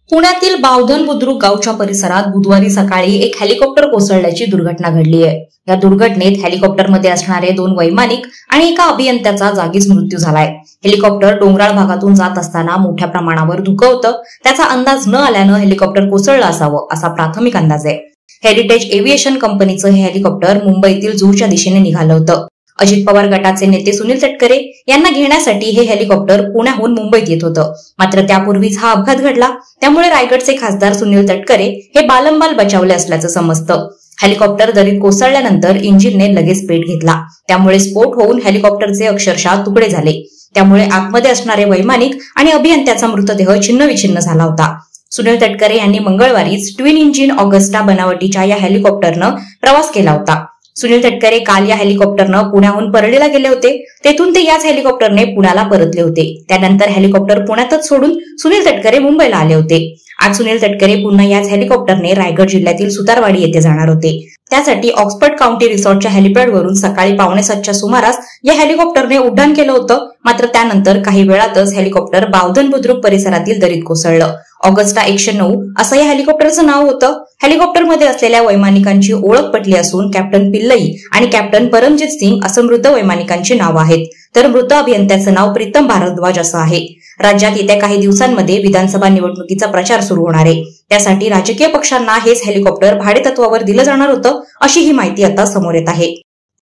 पुण्यातील बावधन बुद्रुक गावच्या परिसरात बुधवारी सकाळी एक हेलिकॉप्टर कोसळल्याची दुर्घटना घडली आहे। या दुर्घटनेत हेलिकॉप्टरमध्ये असणारे 2 वैमानिक आणि एका अभियंत्याचा जागीच मृत्यू झालाय। हेलिकॉप्टर डोंगराळ भागातून जात असताना मोठ्या प्रमाणावर धुकं होतं, त्याचा अंदाज न आल्यानं हेलिकॉप्टर कोसळलं असावं असा प्राथमिक अंदाज आहे। हेरिटेज एव्हिएशन कंपनीचं हे हेलिकॉप्टर मुंबईतील जुहूच्या दिशेने निघालं होतं। अजित पवार गटाचे नेते सुनील तटकरे यांना घेण्यासाठी हे हेलिकॉप्टर पुण्याहून मुंबईत येत होतं। मात्र त्यापूर्वीच हा अपघात घडला, त्यामुळे रायगडचे खासदार सुनील तटकरे हे बालंबाल बचावले असल्याचं समजतं। हेलिकॉप्टर दरीत कोसळल्यानंतर इंजिनने लगेच पेट घेतला, त्यामुळे स्फोट होऊन हेलिकॉप्टरचे अक्षरशः तुकडे झाले। त्यामुळे आतमध्ये असणारे वैमानिक आणि अभियंत्याचा मृतदेह छिन्नविछिन्न झाला होता। सुनील तटकरे यांनी मंगळवारीच ट्विन इंजिन ऑगस्टा बनावटीच्या या हेलिकॉप्टरनं प्रवास केला होता। सुनील तटकरे काल या हेलिकॉप्टरनं पुण्याहून परळीला गेले होते, तेथून ते याच हेलिकॉप्टरने पुण्याला परतले होते। त्यानंतर हेलिकॉप्टर पुण्यातच सोडून सुनील तटकरे मुंबईला आले होते। आज सुनील तटकरे पुन्हा याच हेलिकॉप्टरने रायगड जिल्ह्यातील सुतारवाडी येथे जाणार होते। त्यासाठी ऑक्सफर्ड काउंटी रिसॉर्टच्या हेलिपॅडवरून सकाळी 6:45च्या सुमारास या हेलिकॉप्टरने उड्डाण केलं होतं। मात्र त्यानंतर काही वेळातच हेलिकॉप्टर बावधन बुद्रुक परिसरातील दरीत कोसळलं। ऑगस्टा 109 असं या हेलिकॉप्टरचं नाव होतं। हेलिकॉप्टरमध्ये असलेल्या वैमानिकांची ओळख पटली असून कॅप्टन पिल्लई आणि कॅप्टन परमजित सिंग असं मृत वैमानिकांची नावं आहेत, तर मृत अभियंत्याचं नाव प्रीतम भारद्वाज असं आहे। राज्यात येत्या काही दिवसांमध्ये विधानसभा निवडणुकीचा प्रचार सुरू होणार आहे, त्यासाठी राजकीय पक्षांना हेच हेलिकॉप्टर भाडेतत्वावर दिलं जाणार होतं, अशी ही माहिती आता समोर येत आहे।